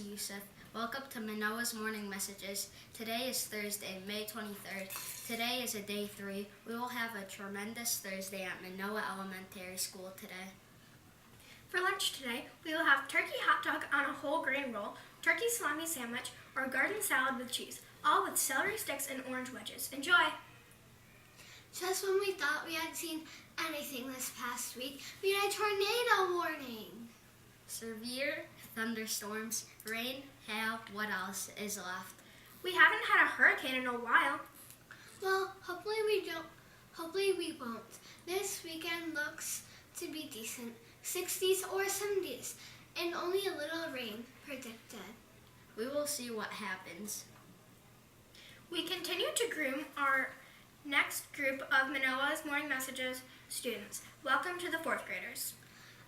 Yusuf. Welcome to Minoa's Morning Messages. Today is Thursday, May 23rd. Today is a day 3. We will have a tremendous Thursday at Minoa Elementary School today. For lunch today, we will have turkey hot dog on a whole grain roll, turkey salami sandwich, or garden salad with cheese, all with celery sticks and orange wedges. Enjoy! Just when we thought we had seen anything this past week, we had a tornado warning. Severe thunderstorms, rain, hail, what else is left? We haven't had a hurricane in a while. Well, hopefully we won't. This weekend looks to be decent. 60s or 70s, and only a little rain predicted. We will see what happens. We continue to groom our next group of Minoa's Morning Messages students. Welcome to the 4th graders.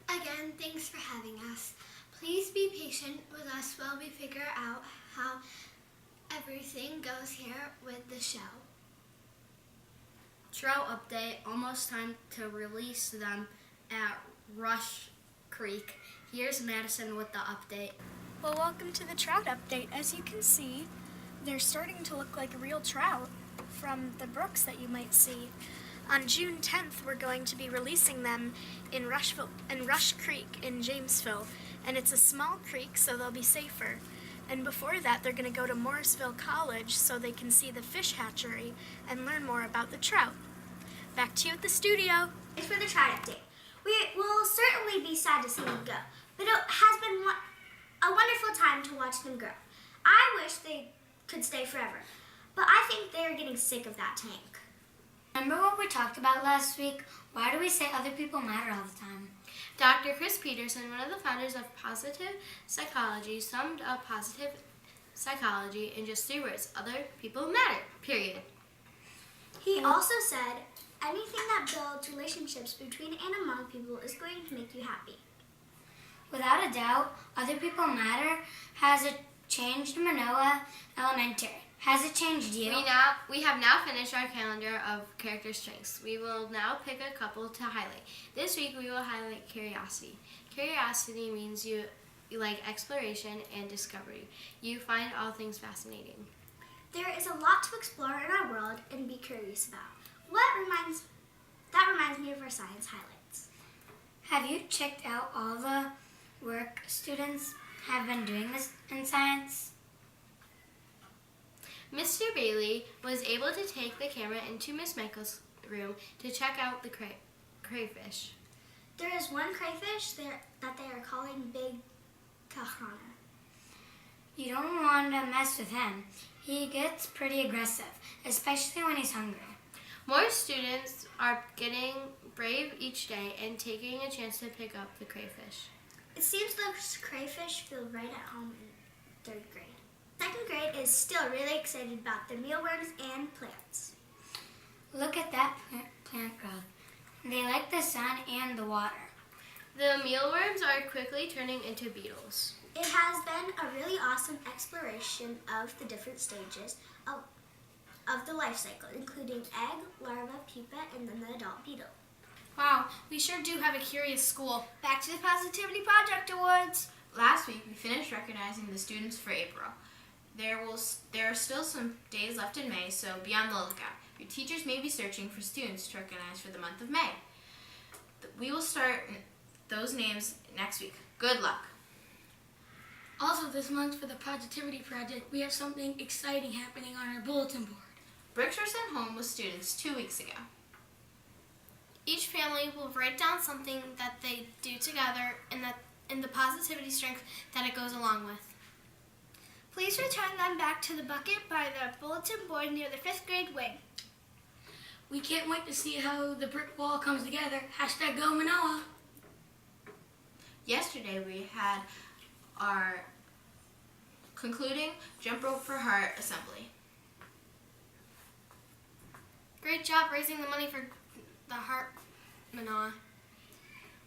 Again, thanks for having us. Please be patient with us while we figure out how everything goes here with the show. Trout update, almost time to release them at Rush Creek. Here's Madison with the update. Well, welcome to the trout update. As you can see, they're starting to look like real trout from the brooks that you might see. On June 10th, we're going to be releasing them in Rush Creek in Jamesville, and it's a small creek, so they'll be safer. And before that, they're going to go to Morrisville College so they can see the fish hatchery and learn more about the trout. Back to you at the studio. Thanks for the trout update. We will certainly be sad to see them go, but it has been a wonderful time to watch them grow. I wish they could stay forever, but I think they're getting sick of that tank. Remember what we talked about last week? Why do we say other people matter all the time? Dr. Chris Peterson, one of the founders of positive psychology, summed up positive psychology in just 3 words: other people matter, period. He also said, anything that builds relationships between and among people is going to make you happy. Without a doubt, other people matter. Has it changed Minoa Elementary? Has it changed you? We have now finished our calendar of character strengths. We will now pick a couple to highlight. This week we will highlight curiosity. Curiosity means you like exploration and discovery. You find all things fascinating. There is a lot to explore in our world and be curious about. That reminds me of our science highlights. Have you checked out all the work students have been doing this in science? Mr. Bailey was able to take the camera into Miss Michael's room to check out the crayfish. There is one crayfish that they are calling Big Kahana. You don't want to mess with him. He gets pretty aggressive, especially when he's hungry. More students are getting brave each day and taking a chance to pick up the crayfish. It seems those crayfish feel right at home in 3rd grade. 2nd grade is still really excited about the mealworms and plants. Look at that plant growth. They like the sun and the water. The mealworms are quickly turning into beetles. It has been a really awesome exploration of the different stages of the life cycle, including egg, larva, pupa, and then the adult beetle. Wow, we sure do have a curious school. Back to the Positivity Project Awards. Last week, we finished recognizing the students for April. There are still some days left in May, so be on the lookout. Your teachers may be searching for students to recognize for the month of May. We will start those names next week. Good luck. Also this month for the Positivity Project, we have something exciting happening on our bulletin board. Brooks were sent home with students 2 weeks ago. Each family will write down something that they do together and the positivity strength that it goes along with. Please return them back to the bucket by the bulletin board near the 5th grade wing. We can't wait to see how the brick wall comes together. Hashtag Go Minoa. Yesterday, we had our concluding Jump Rope for Heart assembly. Great job raising the money for the Heart Minoa.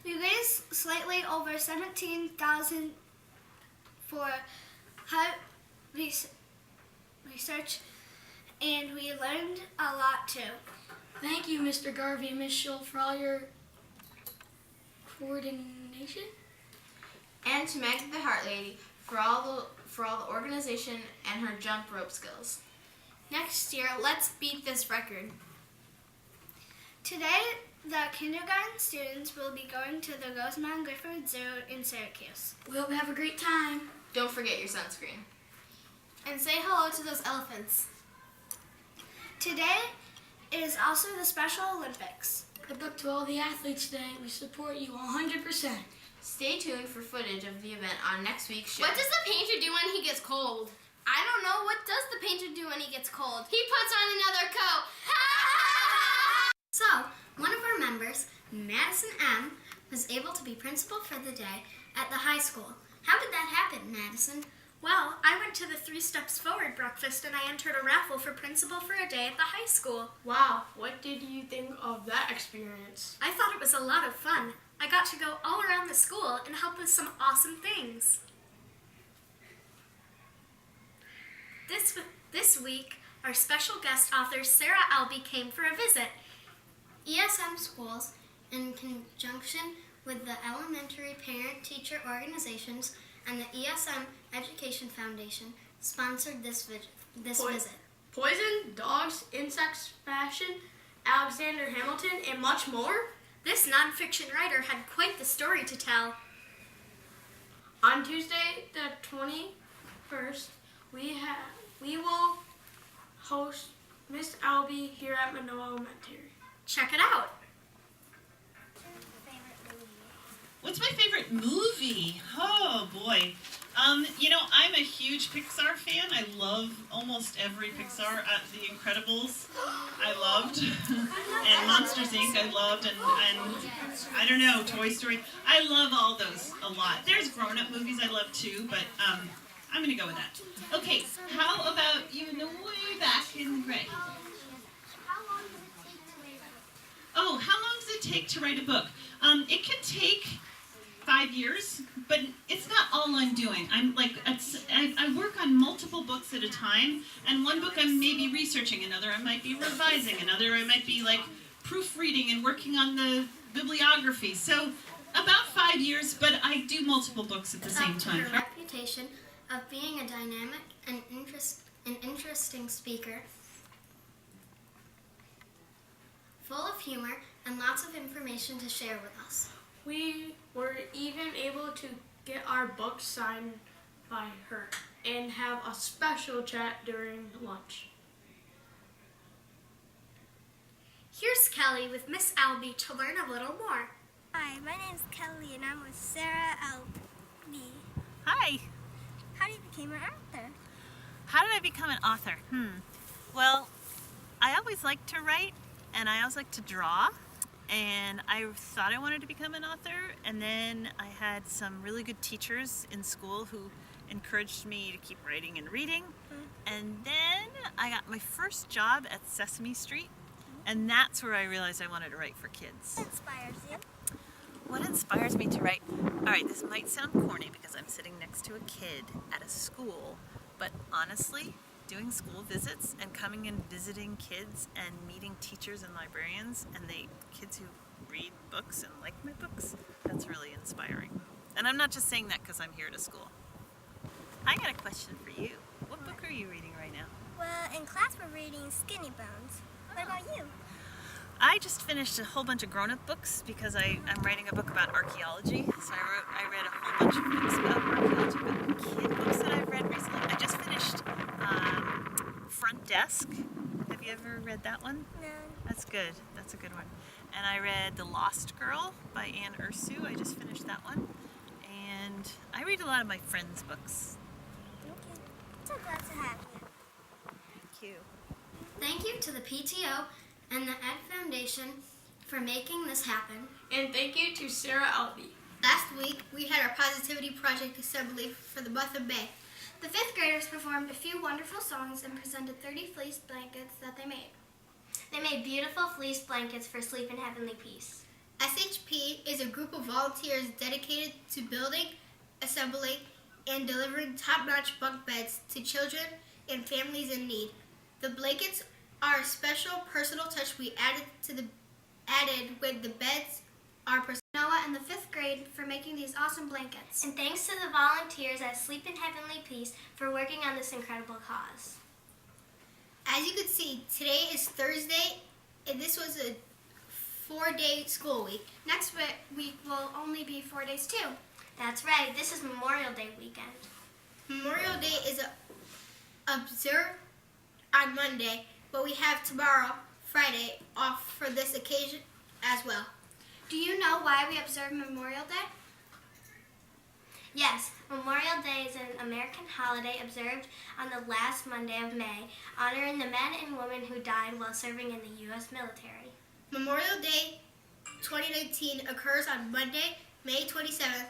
We raised slightly over $17,000 for heart research, and we learned a lot too. Thank you, Mr. Garvey and Ms. Schultz, for all your coordination. And to Meg the Heart Lady for all the organization and her jump rope skills. Next year, let's beat this record. Today, the kindergarten students will be going to the Rosamond Gifford Zoo in Syracuse. We hope you have a great time. Don't forget your sunscreen. And say hello to those elephants. Today is also the Special Olympics. Good luck to all the athletes today. We support you 100%. Stay tuned for footage of the event on next week's show. What does the painter do when he gets cold? I don't know. What does the painter do when he gets cold? He puts on another coat. So, one of our members, Madison M., was able to be principal for the day at the high school. How did that happen, Madison? Well, I went to the 3 Steps Forward breakfast and I entered a raffle for principal for a day at the high school. Wow, what did you think of that experience? I thought it was a lot of fun. I got to go all around the school and help with some awesome things. This week, our special guest author Sarah Albee came for a visit. ESM schools, in conjunction with the elementary parent-teacher organizations and the ESM Education Foundation, sponsored this visit. Poison, dogs, insects, fashion, Alexander Hamilton, and much more? This nonfiction writer had quite the story to tell. On Tuesday, the 21st, we will host Miss Albee here at Minoa Elementary. Check it out. What's my favorite movie? Oh boy. I'm a huge Pixar fan. I love almost every Pixar. The Incredibles, I loved. And Monsters, Inc. I loved. And I don't know, Toy Story. I love all those a lot. There's grown-up movies I love too, but I'm going to go with that. Okay, how about you in the way back in the gray? Oh, how long does it take to write a book? It can take 5 years, but it's not all I'm doing. I work on multiple books at a time, and one book I'm maybe researching, another I might be revising, another I might be proofreading and working on the bibliography. So about 5 years, but I do multiple books at the same time. Her reputation of being a dynamic and interesting speaker, full of humor and lots of information to share with us. We were even able to get our books signed by her and have a special chat during lunch. Here's Kelly with Miss Albee to learn a little more. Hi, my name's Kelly and I'm with Sarah Albee. Hi. How did you become an author? How did I become an author? Well, I always liked to write and I always liked to draw, and I thought I wanted to become an author, and then I had some really good teachers in school who encouraged me to keep writing and reading. And then I got my first job at Sesame Street, and that's where I realized I wanted to write for kids. What inspires you? What inspires me to write? All right, this might sound corny because I'm sitting next to a kid at a school, but honestly, doing school visits and coming and visiting kids and meeting teachers and librarians and the kids who read books and like my books, that's really inspiring. And I'm not just saying that because I'm here at a school. I got a question for you. What book are you reading right now? Well, in class we're reading Skinny Bones. What about you? I just finished a whole bunch of grown-up books because I'm writing a book about archaeology. So I read a whole bunch of books about archaeology, but kid books that I've read recently. I just finished Front Desk. Have you ever read that one? No. That's good. That's a good one. And I read The Lost Girl by Anne Ursu. I just finished that one. And I read a lot of my friends' books. Okay. So glad to have you. Thank you. Thank you to the PTO and the Ed Foundation for making this happen. And thank you to Sarah Albee. Last week, we had our Positivity Project assembly for the month of May. The 5th graders performed a few wonderful songs and presented 30 fleece blankets that they made. They made beautiful fleece blankets for sleep in heavenly peace. SHP is a group of volunteers dedicated to building, assembling, and delivering top-notch bunk beds to children and families in need. The blankets are a special personal touch we added when the beds are personal. Minoa in the 5th grade for making these awesome blankets. And thanks to the volunteers at Sleep in Heavenly Peace for working on this incredible cause. As you can see, today is Thursday, and this was a 4-day school week. Next week will only be 4 days too. That's right, this is Memorial Day weekend. Memorial Day is observed on Monday, but we have tomorrow, Friday, off for this occasion as well. Do you know why we observe Memorial Day? Yes, Memorial Day is an American holiday observed on the last Monday of May, honoring the men and women who died while serving in the U.S. military. Memorial Day 2019 occurs on Monday, May 27th,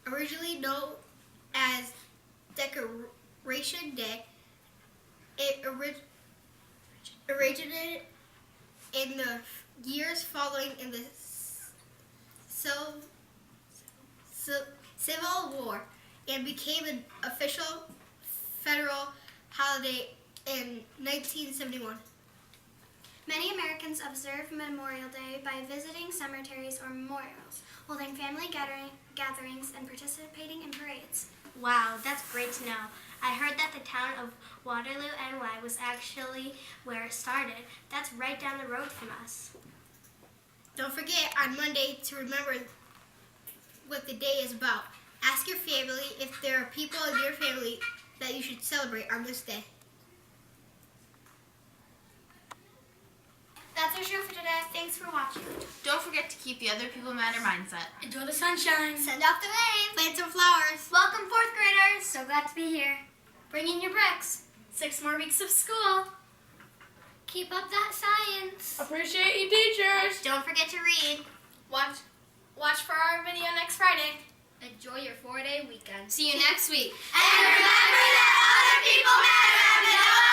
originally known as Decoration Day. It originated in the years following in the Civil War and became an official federal holiday in 1971. Many Americans observe Memorial Day by visiting cemeteries or memorials, holding family gatherings, and participating in parades. Wow, that's great to know. I heard that the town of Waterloo, NY was actually where it started. That's right down the road from us. Don't forget on Monday to remember what the day is about. Ask your family if there are people in your family that you should celebrate on this day. That's our show for today. Thanks for watching. Don't forget to keep the other people matter mindset. Enjoy the sunshine. Send off the rain. Plant some flowers. Welcome, 4th graders. So glad to be here. Bring in your bricks. 6 more weeks of school. Keep up that science. Appreciate you, teachers. Don't forget to read. Watch for our video next Friday. Enjoy your 4-day weekend. See you next week. And remember that other people matter,